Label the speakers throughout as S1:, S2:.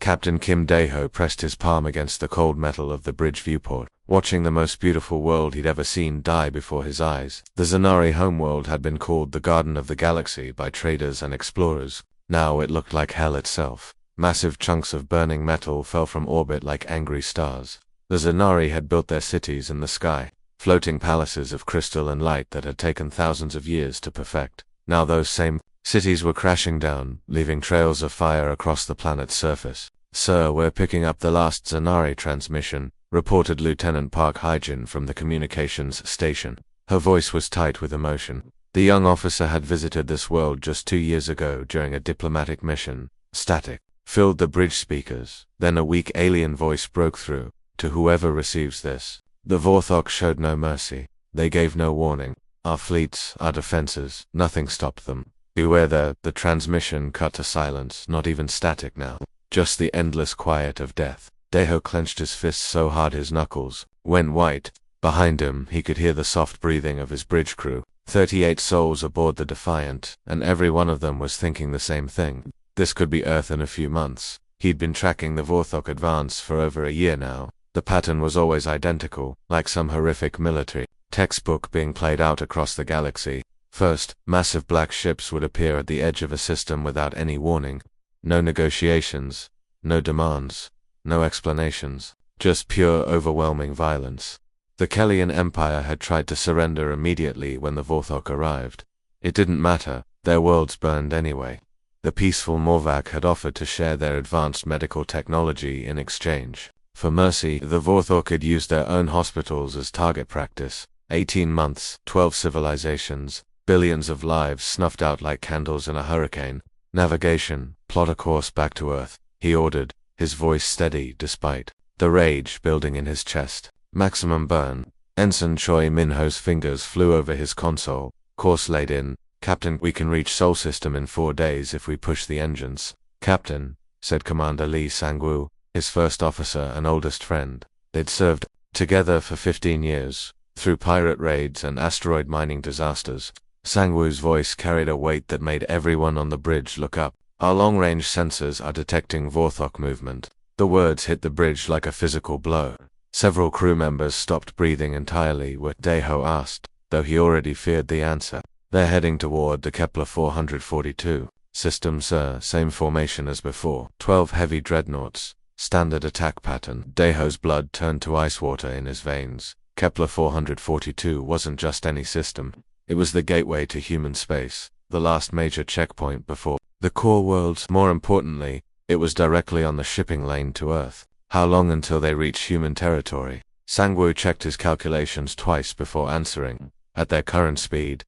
S1: Captain Kim Dae-ho pressed his palm against the cold metal of the bridge viewport, watching the most beautiful world he'd ever seen die before his eyes. The Zanari homeworld had been called the Garden of the Galaxy by traders and explorers. Now it looked like hell itself. Massive chunks of burning metal fell from orbit like angry stars. The Zanari had built their cities in the sky, floating palaces of crystal and light that had taken thousands of years to perfect. Now those same cities were crashing down, leaving trails of fire across the planet's surface. "Sir, we're picking up the last Zanari transmission," reported Lieutenant Park Hyjin from the communications station. Her voice was tight with emotion. The young officer had visited this world just 2 years ago during a diplomatic mission. Static filled the bridge speakers. Then a weak alien voice broke through. "To whoever receives this, the Vorthok showed no mercy. They gave no warning. Our fleets, our defenses, nothing stopped them. Beware the transmission cut to silence, not even static now. Just the endless quiet of death." Dae-ho clenched his fists so hard his knuckles went white. Behind him, he could hear the soft breathing of his bridge crew. 38 souls aboard the Defiant, and every one of them was thinking the same thing. This could be Earth in a few months. He'd been tracking the Vorthok advance for over a year now. The pattern was always identical, like some horrific military textbook being played out across the galaxy. First, massive black ships would appear at the edge of a system without any warning. No negotiations, no demands, no explanations, just pure overwhelming violence. The Kellyan Empire had tried to surrender immediately when the Vorthok arrived. It didn't matter, their worlds burned anyway. The peaceful Morvac had offered to share their advanced medical technology in exchange. For mercy, the Vorthok had used their own hospitals as target practice. 18 months, 12 civilizations, billions of lives snuffed out like candles in a hurricane. "Navigation, plot a course back to Earth," he ordered, his voice steady despite the rage building in his chest. "Maximum burn." Ensign Choi Minho's fingers flew over his console. "Course laid in. Captain, we can reach Sol System in 4 days if we push the engines." "Captain," said Commander Lee Sang-woo, his first officer and oldest friend. They'd served together for 15 years, through pirate raids and asteroid mining disasters. Sang-woo's voice carried a weight that made everyone on the bridge look up. "Our long-range sensors are detecting Vorthok movement." The words hit the bridge like a physical blow. Several crew members stopped breathing entirely when Dae-ho asked, though he already feared the answer. "They're heading toward the Kepler 442. System, sir, same formation as before. 12 heavy dreadnoughts. Standard attack pattern." Dae-ho's blood turned to ice water in his veins. Kepler 442 wasn't just any system. It was the gateway to human space, the last major checkpoint before the core worlds. More importantly, it was directly on the shipping lane to Earth. How long until they reach human territory? Sang-woo checked his calculations twice before answering. "At their current speed,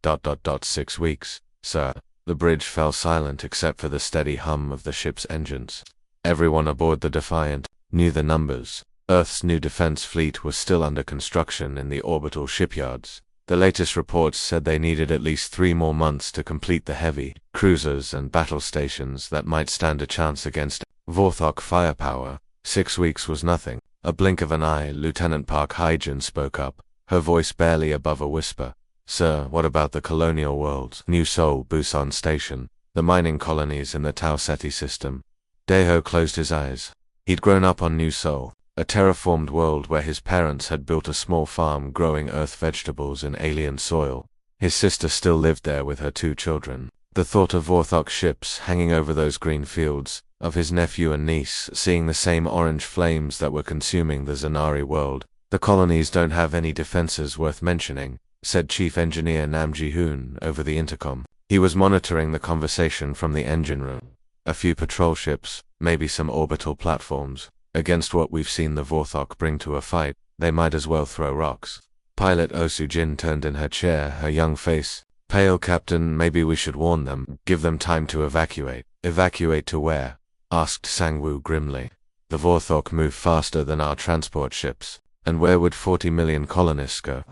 S1: 6 weeks, sir." The bridge fell silent except for the steady hum of the ship's engines. Everyone aboard the Defiant knew the numbers. Earth's new defense fleet was still under construction in the orbital shipyards. The latest reports said they needed at least 3 more months to complete the heavy cruisers and battle stations that might stand a chance against Vorthok firepower. 6 weeks was nothing. A blink of an eye, Lieutenant Park Hyjin spoke up, her voice barely above a whisper. "Sir, what about the colonial worlds? New Seoul, Busan Station, the mining colonies in the Tau Ceti system?" Dae-ho closed his eyes. He'd grown up on New Seoul, a terraformed world where his parents had built a small farm growing Earth vegetables in alien soil. His sister still lived there with her 2 children. The thought of Vorthok ships hanging over those green fields, of his nephew and niece seeing the same orange flames that were consuming the Zanari world. "The colonies don't have any defenses worth mentioning," said Chief Engineer Nam Ji-hoon over the intercom. He was monitoring the conversation from the engine room. "A few patrol ships, maybe some orbital platforms. Against what we've seen the Vorthok bring to a fight, they might as well throw rocks." Pilot Oh Soo-jin turned in her chair, her young face pale. "Captain, maybe we should warn them, give them time to evacuate." "Evacuate to where?" asked Sang-woo grimly. "The Vorthok move faster than our transport ships. And where would 40 million colonists go?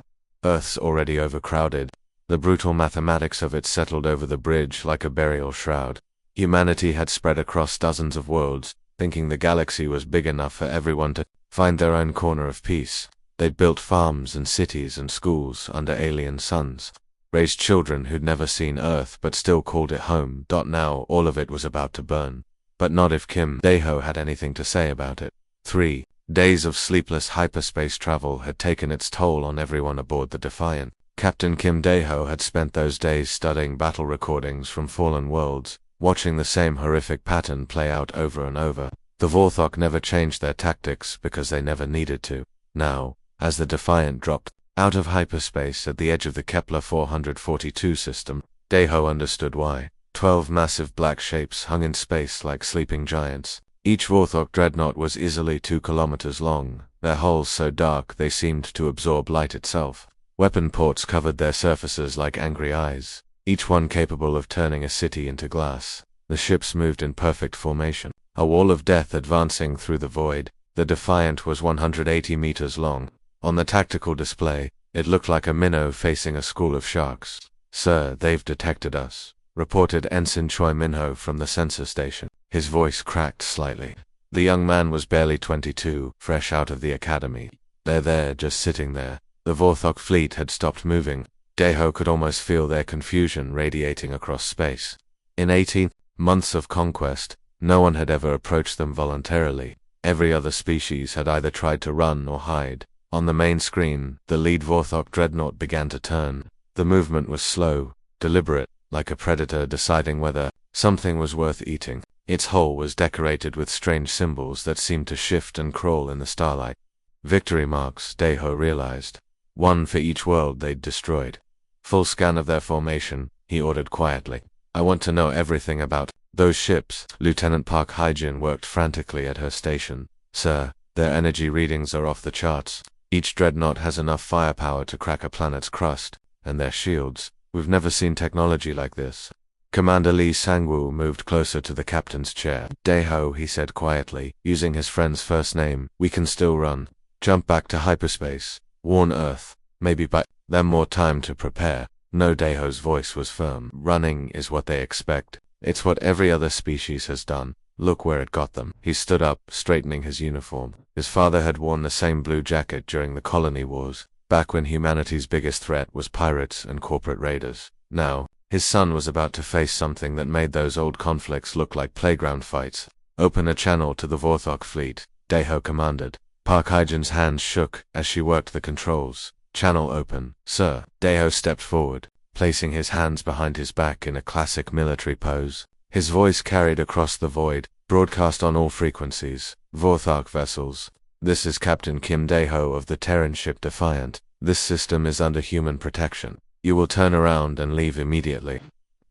S1: Earth's already overcrowded." The brutal mathematics of it settled over the bridge like a burial shroud. Humanity had spread across dozens of worlds, thinking the galaxy was big enough for everyone to find their own corner of peace. They'd built farms and cities and schools under alien suns, raised children who'd never seen Earth but still called it home. Now all of it was about to burn. but not if Kim Daeho had anything to say about it. 3 days of sleepless hyperspace travel had taken its toll on everyone aboard the Defiant. Captain Kim Daeho had spent those days studying battle recordings from fallen worlds, watching the same horrific pattern play out over and over. The Vorthok never changed their tactics because they never needed to. Now, as the Defiant dropped out of hyperspace at the edge of the Kepler 442 system, Daeho understood why. 12 massive black shapes hung in space like sleeping giants. Each Vorthok dreadnought was easily 2 kilometers long, their hulls so dark they seemed to absorb light itself. Weapon ports covered their surfaces like angry eyes, each one capable of turning a city into glass. The ships moved in perfect formation, a wall of death advancing through the void. The Defiant was 180 meters long. On the tactical display, it looked like a minnow facing a school of sharks. "Sir, they've detected us," reported Ensign Choi Minho from the sensor station. His voice cracked slightly. The young man was barely 22, fresh out of the academy. They're there, just sitting there. The Vorthok fleet had stopped moving. Daeho could almost feel their confusion radiating across space. In 18 months of conquest, no one had ever approached them voluntarily. Every other species had either tried to run or hide. On the main screen, the lead Vorthok dreadnought began to turn. The movement was slow, deliberate, like a predator deciding whether something was worth eating. Its hull was decorated with strange symbols that seemed to shift and crawl in the starlight. Victory marks, Daeho realized. 1 for each world they'd destroyed. "Full scan of their formation," he ordered quietly. "I want to know everything about those ships." Lieutenant Park Hyjin worked frantically at her station. "Sir, their energy readings are off the charts. Each dreadnought has enough firepower to crack a planet's crust, and their shields. We've never seen technology like this." Commander Lee Sangwoo moved closer to the captain's chair. "Daeho," he said quietly, using his friend's first name, "we can still run. Jump back to hyperspace. Warn Earth. Maybe buy them more time to prepare." No, Daeho's voice was firm. "Running is what they expect. It's what every other species has done. Look where it got them." He stood up, straightening his uniform. His father had worn the same blue jacket during the colony wars, back when humanity's biggest threat was pirates and corporate raiders. Now, his son was about to face something that made those old conflicts look like playground fights. "Open a channel to the Vorthok fleet," Daeho commanded. Park Hyjin's hands shook as she worked the controls. "Channel open, sir." Daeho stepped forward, placing his hands behind his back in a classic military pose. His voice carried across the void, broadcast on all frequencies. "Vorthok vessels. This is Captain Kim Daeho of the Terran ship Defiant. This system is under human protection. You will turn around and leave immediately."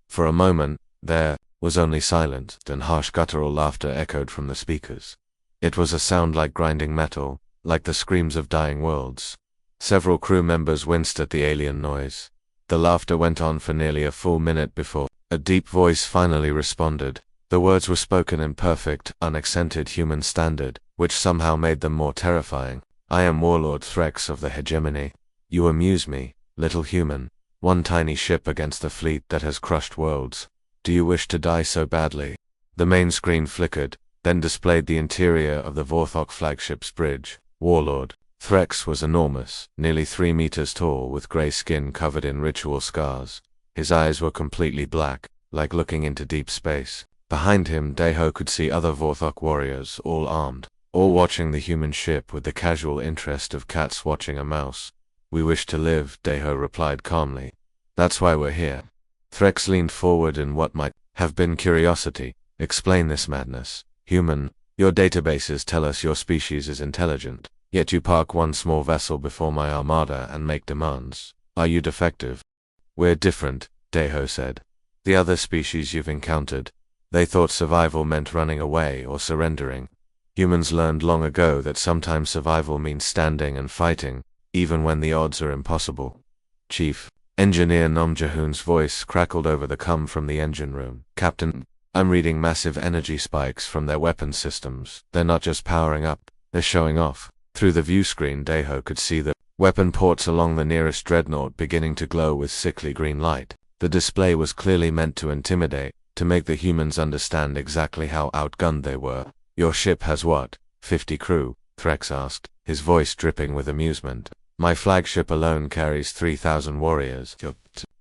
S1: For a moment, there was only silence, and harsh guttural laughter echoed from the speakers. It was a sound like grinding metal, like the screams of dying worlds. Several crew members winced at the alien noise. The laughter went on for nearly a full minute before a deep voice finally responded. The words were spoken in perfect, unaccented human standard, which somehow made them more terrifying. "I am Warlord Threx of the Hegemony. You amuse me, little human. One tiny ship against a fleet that has crushed worlds. Do you wish to die so badly?" The main screen flickered, then displayed the interior of the Vorthok flagship's bridge. Warlord Threx was enormous, nearly 3 meters tall, with gray skin covered in ritual scars. His eyes were completely black, like looking into deep space. Behind him, Daeho could see other Vorthok warriors, all armed, all watching the human ship with the casual interest of cats watching a mouse. "We wish to live," Daeho replied calmly. "That's why we're here." Threx leaned forward in what might have been curiosity. "Explain this madness. Human, your databases tell us your species is intelligent, yet you park one small vessel before my armada and make demands. Are you defective?" "We're different," Daeho said. "The other species you've encountered, they thought survival meant running away or surrendering. Humans learned long ago that sometimes survival means standing and fighting, even when the odds are impossible." Chief Engineer Nom Jahoon's voice crackled over the cum from the engine room. "Captain, I'm reading massive energy spikes from their weapon systems. They're not just powering up, they're showing off." Through the view screen, Daeho could see the weapon ports along the nearest dreadnought beginning to glow with sickly green light. The display was clearly meant to intimidate, to make the humans understand exactly how outgunned they were. "Your ship has what, 50 crew?" Threx asked, his voice dripping with amusement. "My flagship alone carries 3,000 warriors. Your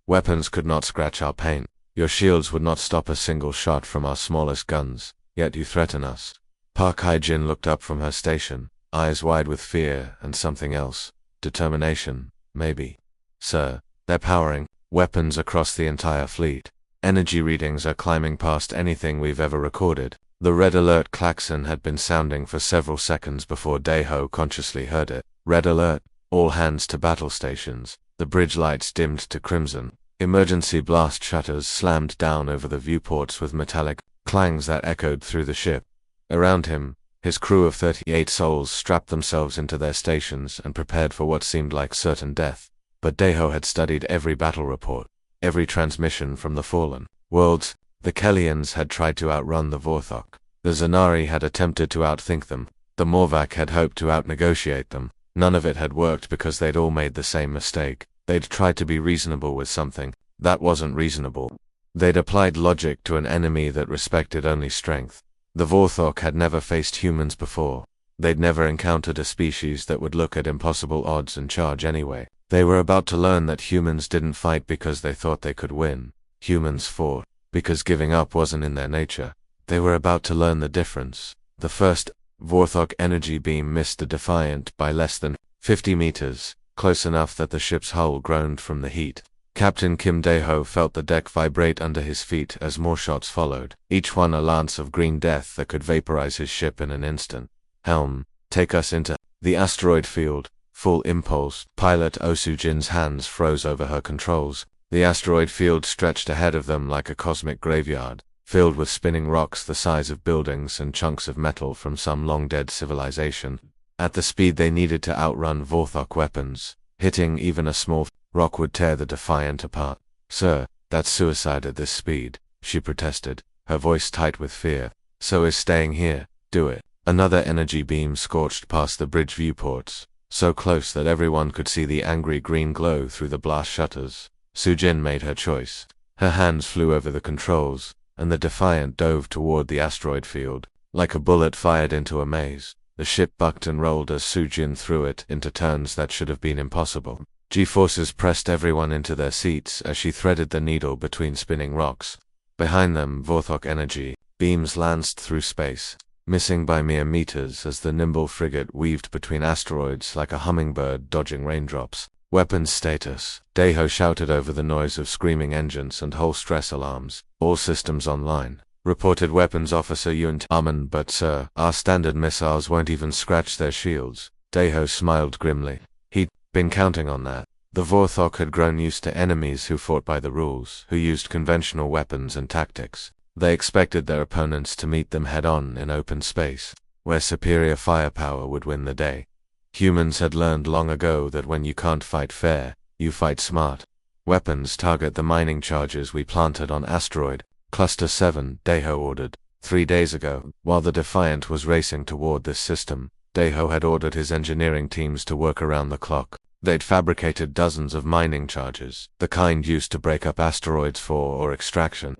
S1: weapons could not scratch our paint. Your shields would not stop a single shot from our smallest guns. yet you threaten us. Park Hae-jin looked up from her station, eyes wide with fear and something else. Determination, maybe. Sir, they're powering weapons across the entire fleet. Energy readings are climbing past anything we've ever recorded. The red alert klaxon had been sounding for several seconds before Daeho consciously heard it. Red alert, all hands to battle stations. The bridge lights dimmed to crimson. Emergency blast shutters slammed down over the viewports with metallic clangs that echoed through the ship. Around him, his crew of 38 souls strapped themselves into their stations and prepared for what seemed like certain death. But Daeho had studied every battle report, every transmission from the fallen worlds. The Kellians had tried to outrun the Vorthok. The Zanari had attempted to outthink them. The Morvac had hoped to outnegotiate them. None of it had worked because they'd all made the same mistake. They'd tried to be reasonable with something that wasn't reasonable. They'd applied logic to an enemy that respected only strength. The Vorthok had never faced humans before. They'd never encountered a species that would look at impossible odds and charge anyway. They were about to learn that humans didn't fight because they thought they could win. Humans fought because giving up wasn't in their nature. They were about to learn the difference. The first Vorthok energy beam missed the Defiant by less than 50 meters, close enough that the ship's hull groaned from the heat. Captain Kim Daeho felt the deck vibrate under his feet as more shots followed, each one a lance of green death that could vaporize his ship in an instant. Helm, take us into the asteroid field. Full impulse. Pilot Oh Soo-jin's hands froze over her controls. The asteroid field stretched ahead of them like a cosmic graveyard, filled with spinning rocks the size of buildings and chunks of metal from some long-dead civilization. At the speed they needed to outrun Vorthok weapons, hitting even a small rock would tear the Defiant apart. Sir, that's suicide at this speed, she protested, her voice tight with fear. So is staying here. Do it. Another energy beam scorched past the bridge viewports, so close that everyone could see the angry green glow through the blast shutters. Soo-jin made her choice. Her hands flew over the controls, and the Defiant dove toward the asteroid field. Like a bullet fired into a maze, the ship bucked and rolled as Soo-jin threw it into turns that should have been impossible. G-forces pressed everyone into their seats as she threaded the needle between spinning rocks. Behind them, Vorthok energy beams lanced through space, missing by mere meters as the nimble frigate weaved between asteroids like a hummingbird dodging raindrops. Weapons status. Daeho shouted over the noise of screaming engines and whole stress alarms. All systems online. Reported weapons officer Yun Amen, but sir, our standard missiles won't even scratch their shields. Daeho smiled grimly. He'd been counting on that. The Vorthok had grown used to enemies who fought by the rules, who used conventional weapons and tactics. They expected their opponents to meet them head-on in open space, where superior firepower would win the day. Humans had learned long ago that when you can't fight fair, you fight smart. Weapons target the mining charges we planted on asteroid Cluster 7, Daeho ordered. 3 days ago, while the Defiant was racing toward this system, Daeho had ordered his engineering teams to work around the clock. They'd fabricated dozens of mining charges, the kind used to break up asteroids for extraction.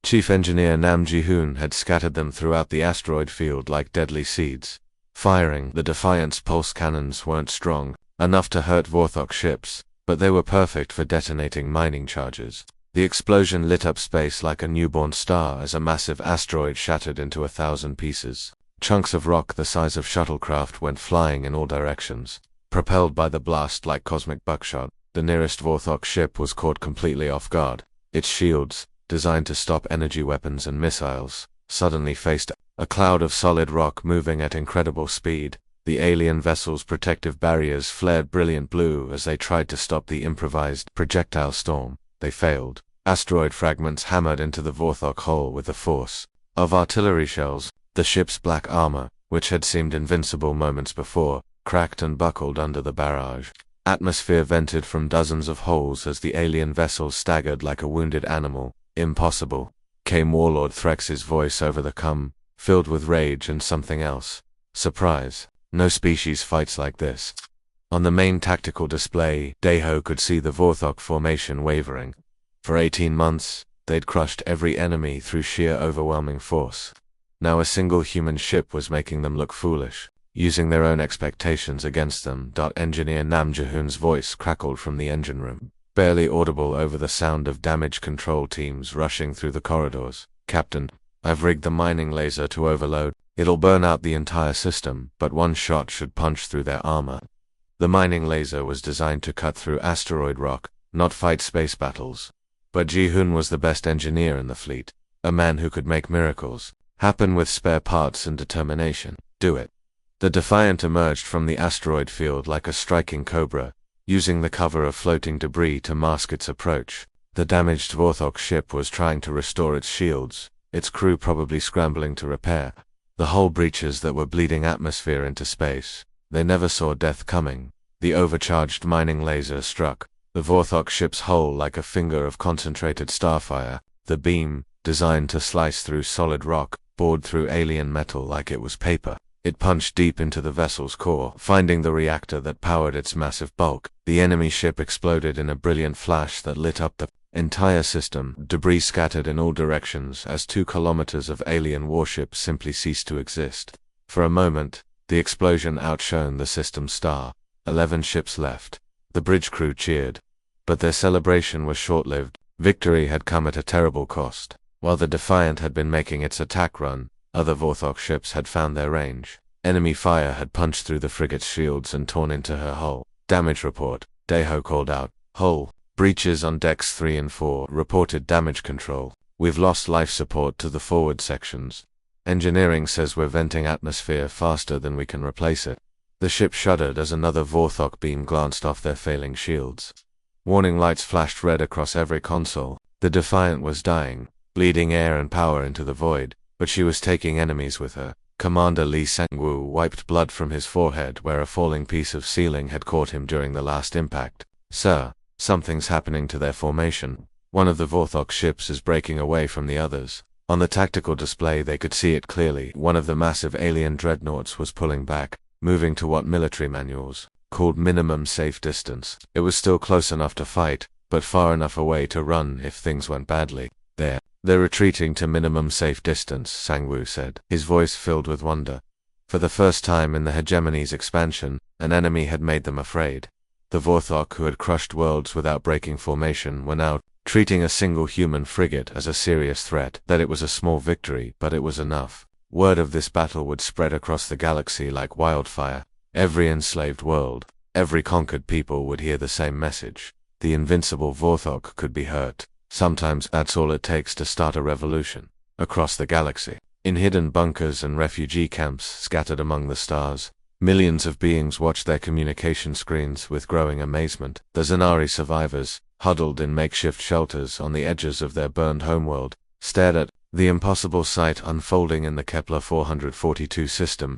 S1: Chief Engineer Nam Ji-hoon had scattered them throughout the asteroid field like deadly seeds. Firing, the Defiant's pulse cannons weren't strong enough to hurt Vorthok ships, but they were perfect for detonating mining charges. The explosion lit up space like a newborn star as a massive asteroid shattered into 1,000 pieces. Chunks of rock the size of shuttlecraft went flying in all directions, propelled by the blast like cosmic buckshot. The nearest Vorthok ship was caught completely off guard. Its shields, designed to stop energy weapons and missiles, suddenly faced a cloud of solid rock moving at incredible speed. The alien vessel's protective barriers flared brilliant blue as they tried to stop the improvised projectile storm. They failed. Asteroid fragments hammered into the Vorthok hull with the force of artillery shells. The ship's black armor, which had seemed invincible moments before, cracked and buckled under the barrage. Atmosphere vented from dozens of holes as the alien vessel staggered like a wounded animal. Impossible, came Warlord Threx's voice over the com, filled with rage and something else. Surprise. No species fights like this. On the main tactical display, Daeho could see the Vorthok formation wavering. For 18 months, they'd crushed every enemy through sheer overwhelming force. Now a single human ship was making them look foolish, using their own expectations against them. Engineer Nam Ji-hoon's voice crackled from the engine room, barely audible over the sound of damage control teams rushing through the corridors. Captain, I've rigged the mining laser to overload. It'll burn out the entire system, but one shot should punch through their armor. The mining laser was designed to cut through asteroid rock, not fight space battles. But Ji-hoon was the best engineer in the fleet, a man who could make miracles happen with spare parts and determination. Do it. The Defiant emerged from the asteroid field like a striking cobra, using the cover of floating debris to mask its approach. The damaged Vorthok ship was trying to restore its shields, its crew probably scrambling to repair the hull breaches that were bleeding atmosphere into space. They never saw death coming. The overcharged mining laser struck the Vorthok ship's hull like a finger of concentrated starfire. The beam, designed to slice through solid rock, bored through alien metal like it was paper. It punched deep into the vessel's core, finding the reactor that powered its massive bulk. The enemy ship exploded in a brilliant flash that lit up the entire system. Debris scattered in all directions as 2 kilometers of alien warships simply ceased to exist. For a moment, the explosion outshone the system's star. 11 ships left. The bridge crew cheered. But their celebration was short-lived. Victory had come at a terrible cost. While the Defiant had been making its attack run, other Vorthok ships had found their range. Enemy fire had punched through the frigate's shields and torn into her hull. Damage report. Daeho called out. Hull breaches on decks 3 and 4, reported damage control. We've lost life support to the forward sections. Engineering says we're venting atmosphere faster than we can replace it. The ship shuddered as another Vorthok beam glanced off their failing shields. Warning lights flashed red across every console. The Defiant was dying, bleeding air and power into the void, but she was taking enemies with her. Commander Lee Sang-woo wiped blood from his forehead where a falling piece of ceiling had caught him during the last impact. Sir, something's happening to their formation. One of the Vorthok ships is breaking away from the others. On the tactical display they could see it clearly. One of the massive alien dreadnoughts was pulling back, moving to what military manuals called minimum safe distance. It was still close enough to fight, but far enough away to run if things went badly. They're retreating to minimum safe distance, Sang-woo said, his voice filled with wonder. For the first time in the hegemony's expansion, an enemy had made them afraid. The Vorthok who had crushed worlds without breaking formation were now treating a single human frigate as a serious threat. That it was a small victory, but it was enough. Word of this battle would spread across the galaxy like wildfire. Every enslaved world, every conquered people would hear the same message. The invincible Vorthok could be hurt. Sometimes that's all it takes to start a revolution. Across the galaxy, in hidden bunkers and refugee camps scattered among the stars, millions of beings watched their communication screens with growing amazement. The Zanari survivors, huddled in makeshift shelters on the edges of their burned homeworld, stared at the impossible sight unfolding in the Kepler 442 system.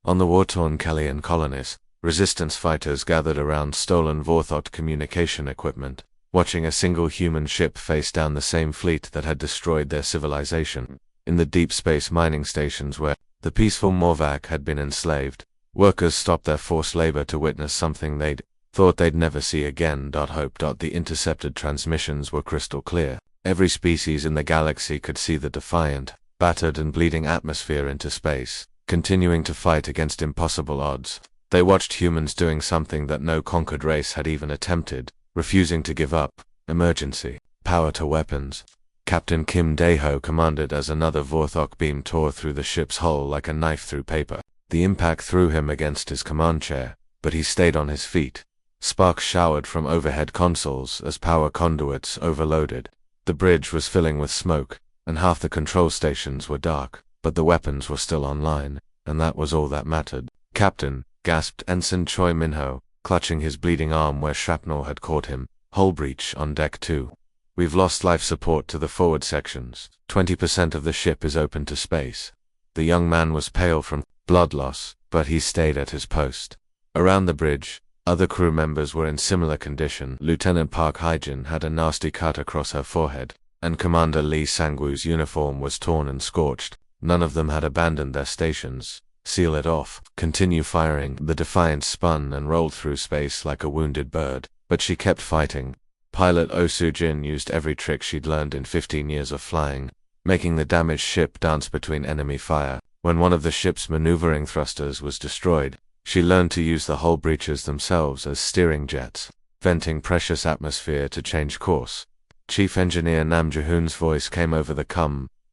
S1: On the war-torn Kellyan colonies, resistance fighters gathered around stolen Vorthok communication equipment, watching a single human ship face down the same fleet that had destroyed their civilization. In the deep space mining stations where the peaceful Morvac had been enslaved, workers stopped their forced labor to witness something they'd thought they'd never see again. Hope. The intercepted transmissions were crystal clear. Every species in the galaxy could see the Defiant, battered and bleeding atmosphere into space, continuing to fight against impossible odds. They watched humans doing something that no conquered race had even attempted, refusing to give up. Emergency. Power to weapons. Captain Kim Daeho commanded as another Vorthok beam tore through the ship's hull like a knife through paper. The impact threw him against his command chair, but he stayed on his feet. Sparks showered from overhead consoles as power conduits overloaded. The bridge was filling with smoke, and half the control stations were dark, but the weapons were still online, and that was all that mattered. Captain, gasped Ensign Choi Minho, clutching his bleeding arm where shrapnel had caught him. Hull breach on deck 2. We've lost life support to the forward sections. 20% of the ship is open to space. The young man was pale from blood loss, but he stayed at his post. Around the bridge, other crew members were in similar condition. Lieutenant Park Hyjin had a nasty cut across her forehead, and Commander Lee Sang-woo's uniform was torn and scorched. None of them had abandoned their stations. Seal it off. Continue firing. The Defiant spun and rolled through space like a wounded bird, but she kept fighting. Pilot Oh Soo-jin used every trick she'd learned in 15 years of flying, making the damaged ship dance between enemy fire. When one of the ship's maneuvering thrusters was destroyed, she learned to use the hull breaches themselves as steering jets, venting precious atmosphere to change course. Chief Engineer Nam Jae-hoon's voice came over the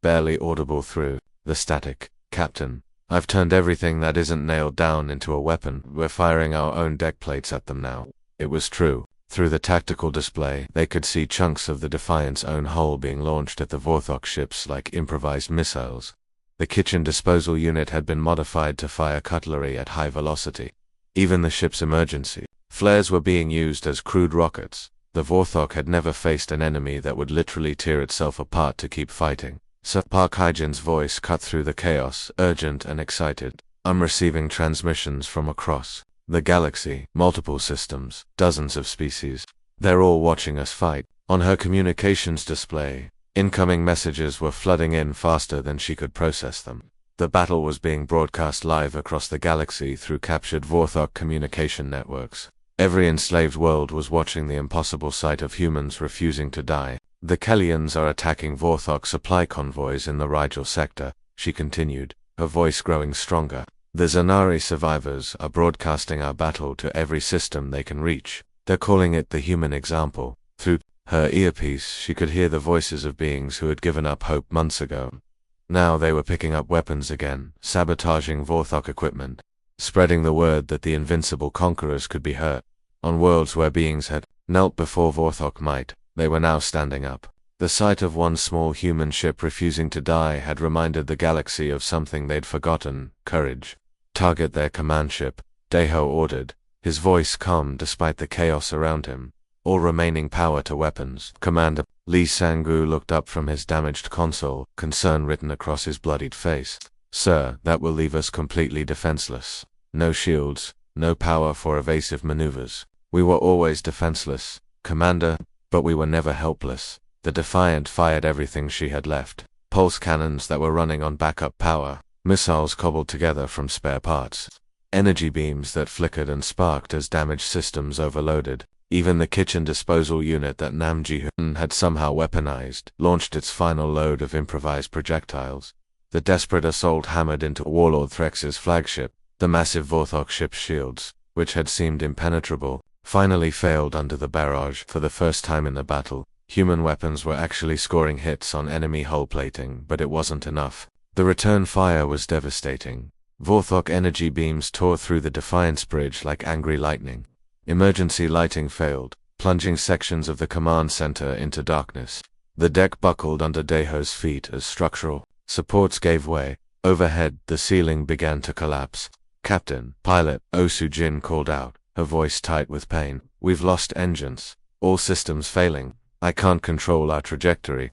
S1: barely audible through the static. "Captain, I've turned everything that isn't nailed down into a weapon. We're firing our own deck plates at them now." It was true. Through the tactical display, they could see chunks of the Defiant's own hull being launched at the Vorthok ships like improvised missiles. The kitchen disposal unit had been modified to fire cutlery at high velocity. Even the ship's emergency flares were being used as crude rockets. The Vorthok had never faced an enemy that would literally tear itself apart to keep fighting. Sir Park Hyjin's voice cut through the chaos, urgent and excited. "I'm receiving transmissions from across the galaxy, multiple systems, dozens of species. They're all watching us fight." On her communications display, incoming messages were flooding in faster than she could process them. The battle was being broadcast live across the galaxy through captured Vorthok communication networks. Every enslaved world was watching the impossible sight of humans refusing to die. "The Kellians are attacking Vorthok supply convoys in the Rigel sector," she continued, her voice growing stronger. "The Zanari survivors are broadcasting our battle to every system they can reach. They're calling it the human example." Through her earpiece, she could hear the voices of beings who had given up hope months ago. Now they were picking up weapons again, sabotaging Vorthok equipment, spreading the word that the invincible conquerors could be hurt. On worlds where beings had knelt before Vorthok might, they were now standing up. The sight of one small human ship refusing to die had reminded the galaxy of something they'd forgotten: courage. "Target their command ship," Deho ordered, his voice calm despite the chaos around him. "All remaining power to weapons." Commander Lee Sangu looked up from his damaged console, concern written across his bloodied face. "Sir, that will leave us completely defenseless. No shields, no power for evasive maneuvers." "We were always defenseless, Commander, but we were never helpless." The Defiant fired everything she had left. Pulse cannons that were running on backup power, missiles cobbled together from spare parts, energy beams that flickered and sparked as damaged systems overloaded. Even the kitchen disposal unit that Namji-hun had somehow weaponized launched its final load of improvised projectiles. The desperate assault hammered into Warlord Threx's flagship. The massive Vorthok ship's shields, which had seemed impenetrable, finally failed under the barrage. For the first time in the battle, human weapons were actually scoring hits on enemy hull plating, but it wasn't enough. The return fire was devastating. Vorthok energy beams tore through the Defiance bridge like angry lightning. Emergency lighting failed, plunging sections of the command center into darkness. The deck buckled under Deho's feet as structural supports gave way. Overhead, the ceiling began to collapse. "Captain, pilot," Osujin called out, her voice tight with pain. "We've lost engines. All systems failing. I can't control our trajectory."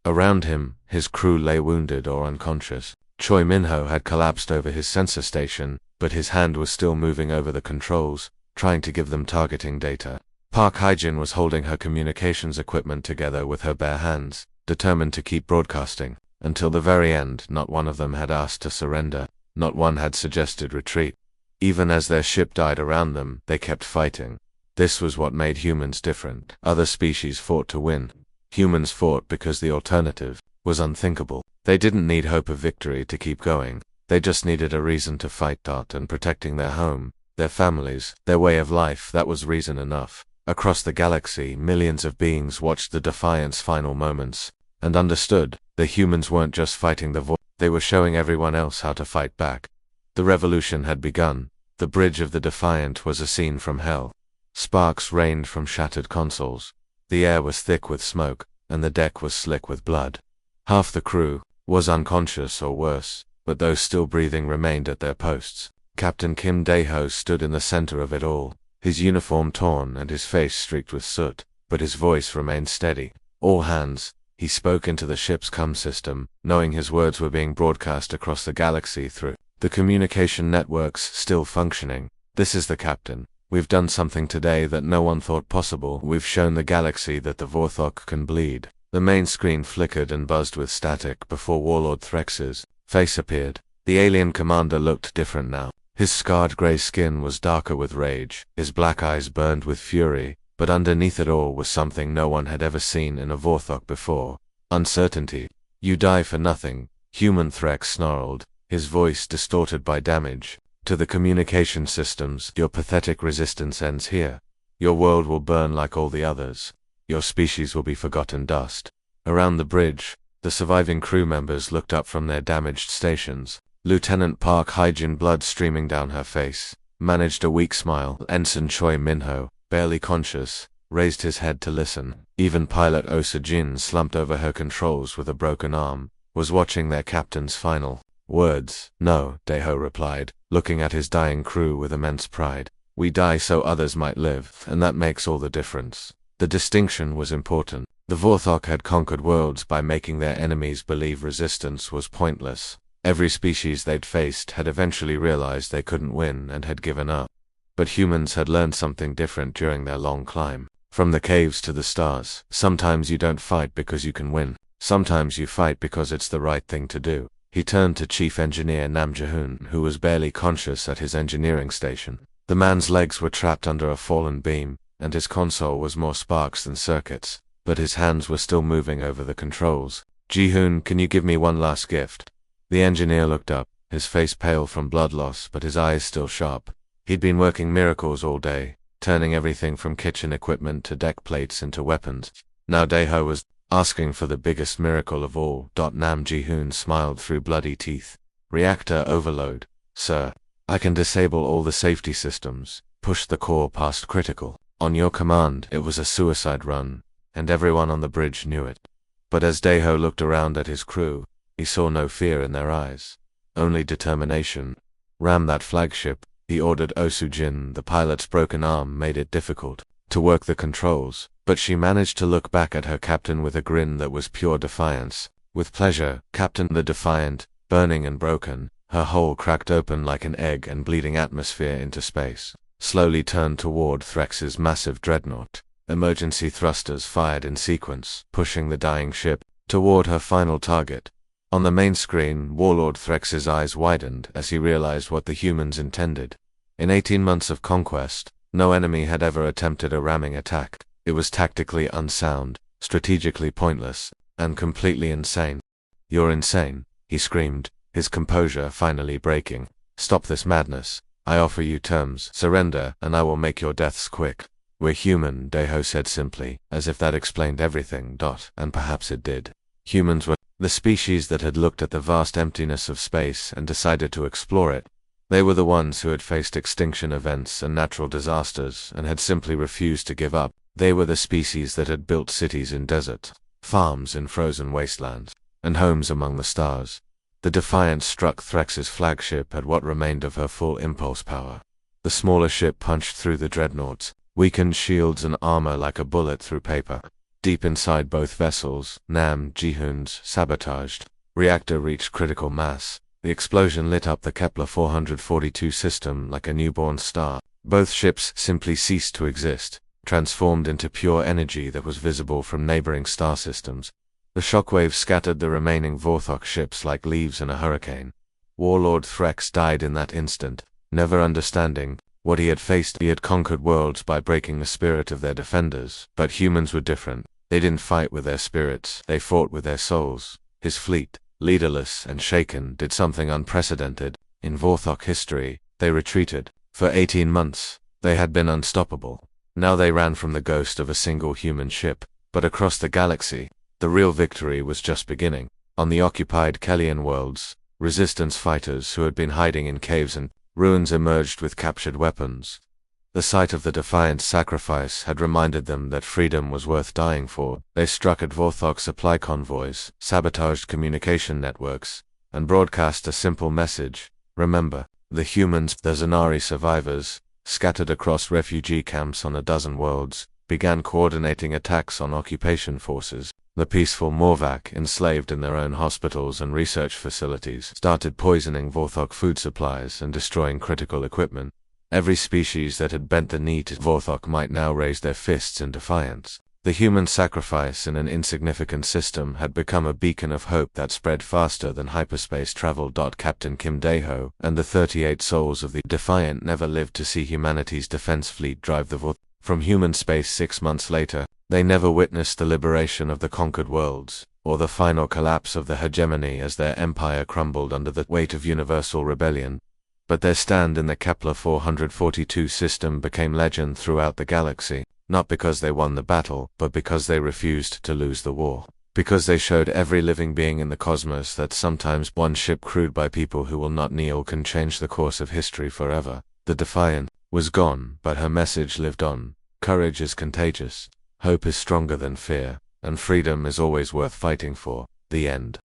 S1: Around him, his crew lay wounded or unconscious. Choi Minho had collapsed over his sensor station, but his hand was still moving over the controls, trying to give them targeting data. Park Hyjin was holding her communications equipment together with her bare hands, determined to keep broadcasting. Until the very end, not one of them had asked to surrender, not one had suggested retreat. Even as their ship died around them, they kept fighting. This was what made humans different. Other species fought to win. Humans fought because the alternative was unthinkable. They didn't need hope of victory to keep going. They just needed a reason to fight. And protecting their home, their families, their way of life, that was reason enough. Across the galaxy, millions of beings watched the Defiant's final moments, and understood, the humans weren't just fighting the void, they were showing everyone else how to fight back. The revolution had begun. The bridge of the Defiant was a scene from hell. Sparks rained from shattered consoles. The air was thick with smoke, and the deck was slick with blood. Half the crew was unconscious or worse, but those still breathing remained at their posts. Captain Kim Dae-ho stood in the center of it all, his uniform torn and his face streaked with soot, but his voice remained steady. "All hands," he spoke into the ship's comm system, knowing his words were being broadcast across the galaxy through the communication networks still functioning. "This is the captain. We've done something today that no one thought possible. We've shown the galaxy that the Vorthok can bleed." The main screen flickered and buzzed with static before Warlord Threx's face appeared. The alien commander looked different now. His scarred gray skin was darker with rage, his black eyes burned with fury, but underneath it all was something no one had ever seen in a Vorthok before: uncertainty. "You die for nothing," human Threx snarled, his voice distorted by damage. "To the communication systems, your pathetic resistance ends here. Your world will burn like all the others. Your species will be forgotten dust." Around the bridge, The surviving crew members looked up from their damaged stations. Lieutenant Park Hyjin, blood streaming down her face, managed a weak smile. Ensign Choi Minho, barely conscious, raised his head to listen. Even pilot Oh Soo-jin, slumped over her controls with a broken arm, was watching their captain's final words. "No," Daeho replied, looking at his dying crew with immense pride. "We die so others might live, and that makes all the difference." The distinction was important. The Vorthok had conquered worlds by making their enemies believe resistance was pointless. Every species they'd faced had eventually realized they couldn't win and had given up. But humans had learned something different during their long climb. From the caves to the stars, sometimes you don't fight because you can win. Sometimes you fight because it's the right thing to do. He turned to Chief Engineer Nam Jae-hoon, who was barely conscious at his engineering station. The man's legs were trapped under a fallen beam, and his console was more sparks than circuits, but his hands were still moving over the controls. "Ji-hoon, can you give me one last gift?" The engineer looked up, his face pale from blood loss but his eyes still sharp. He'd been working miracles all day, turning everything from kitchen equipment to deck plates into weapons. Now Daeho was asking for the biggest miracle of all. Nam Ji-hoon smiled through bloody teeth. "Reactor overload, sir. I can disable all the safety systems, push the core past critical. On your command." It was a suicide run, and everyone on the bridge knew it. But as Daeho looked around at his crew, he saw no fear in their eyes, only determination. "Ram that flagship," he ordered Oh Soo-jin. The pilot's broken arm made it difficult to work the controls, but she managed to look back at her captain with a grin that was pure defiance. "With pleasure, Captain." The Defiant, burning and broken, her hull cracked open like an egg and bleeding atmosphere into space, slowly turned toward Threx's massive dreadnought. Emergency thrusters fired in sequence, pushing the dying ship toward her final target. On the main screen, Warlord Threx's eyes widened as he realized what the humans intended. In 18 months of conquest, no enemy had ever attempted a ramming attack. It was tactically unsound, strategically pointless, and completely insane. "You're insane," he screamed, his composure finally breaking. "Stop this madness. I offer you terms. Surrender, and I will make your deaths quick." "We're human," Daeho said simply, as if that explained everything. And perhaps it did. Humans were the species that had looked at the vast emptiness of space and decided to explore it. They were the ones who had faced extinction events and natural disasters and had simply refused to give up. They were the species that had built cities in deserts, farms in frozen wastelands, and homes among the stars. The Defiant struck Threx's flagship at what remained of her full impulse power. The smaller ship punched through the dreadnoughts, weakened shields and armor like a bullet through paper. Deep inside both vessels, Nam Ji-hoon's sabotaged reactor reached critical mass. The explosion lit up the Kepler 442 system like a newborn star. Both ships simply ceased to exist, transformed into pure energy that was visible from neighboring star systems. The shockwave scattered the remaining Vorthok ships like leaves in a hurricane. Warlord Threx died in that instant, never understanding what he had faced. He had conquered worlds by breaking the spirit of their defenders, but humans were different. They didn't fight with their spirits, they fought with their souls. His fleet, leaderless and shaken, did something unprecedented. In Vorthok history, they retreated. For 18 months, they had been unstoppable. Now they ran from the ghost of a single human ship. But across the galaxy, the real victory was just beginning. On the occupied Kellian worlds, resistance fighters who had been hiding in caves and ruins emerged with captured weapons. The sight of the Defiant sacrifice had reminded them that freedom was worth dying for. They struck at Vorthok supply convoys, sabotaged communication networks, and broadcast a simple message: remember, the humans, the Zanari survivors, scattered across refugee camps on a dozen worlds, began coordinating attacks on occupation forces. The peaceful Morvac, enslaved in their own hospitals and research facilities, started poisoning Vorthok food supplies and destroying critical equipment. Every species that had bent the knee to Vorthok might now raise their fists in defiance. The human sacrifice in an insignificant system had become a beacon of hope that spread faster than hyperspace travel. Captain Kim Daeho and the 38 souls of the Defiant never lived to see humanity's defense fleet drive the Vorthok from human space 6 months later. They never witnessed the liberation of the conquered worlds, or the final collapse of the hegemony as their empire crumbled under the weight of universal rebellion. But their stand in the Kepler 442 system became legend throughout the galaxy, not because they won the battle, but because they refused to lose the war. because they showed every living being in the cosmos that sometimes one ship crewed by people who will not kneel can change the course of history forever. The Defiant was gone, but her message lived on. Courage is contagious, hope is stronger than fear, and freedom is always worth fighting for. The end.